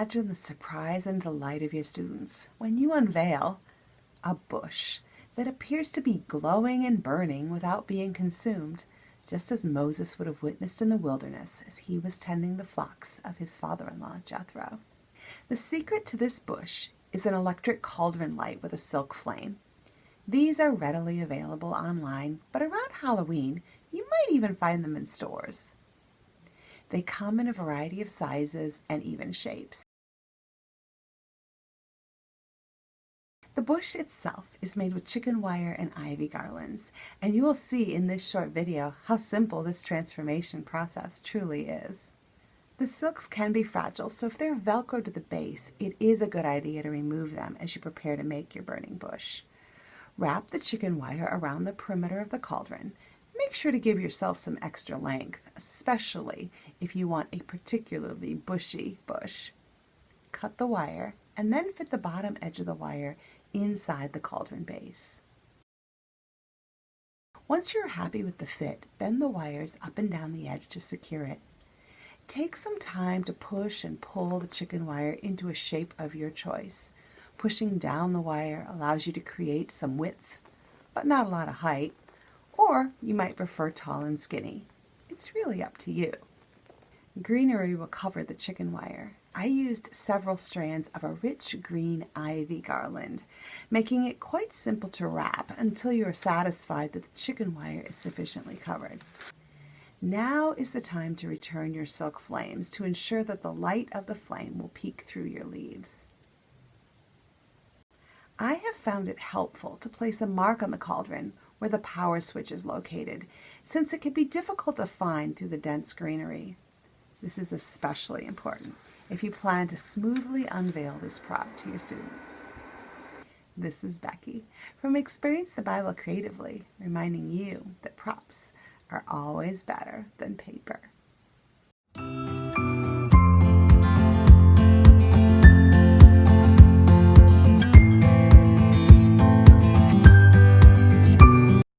imagine the surprise and delight of your students when you unveil a bush that appears to be glowing and burning without being consumed, just as Moses would have witnessed in the wilderness as he was tending the flocks of his father-in-law, Jethro. The secret to this bush is an electric cauldron light with a silk flame. These are readily available online, but around Halloween, you might even find them in stores. They come in a variety of sizes and even shapes. The bush itself is made with chicken wire and ivy garlands, and you will see in this short video how simple this transformation process truly is. The silks can be fragile, so if they're velcroed to the base, it is a good idea to remove them as you prepare to make your burning bush. Wrap the chicken wire around the perimeter of the cauldron. Make sure to give yourself some extra length, especially if you want a particularly bushy bush. Cut the wire and then fit the bottom edge of the wire inside the cauldron base. Once you're happy with the fit, bend the wires up and down the edge to secure it. Take some time to push and pull the chicken wire into a shape of your choice. Pushing down the wire allows you to create some width, but not a lot of height, or you might prefer tall and skinny. It's really up to you. Greenery will cover the chicken wire. I used several strands of a rich green ivy garland, making it quite simple to wrap until you are satisfied that the chicken wire is sufficiently covered. Now is the time to return your silk flames to ensure that the light of the flame will peek through your leaves. I have found it helpful to place a mark on the cauldron where the power switch is located, since it can be difficult to find through the dense greenery. This is especially important if you plan to smoothly unveil this prop to your students. This is Becky from Experience the Bible Creatively, reminding you that props are always better than paper.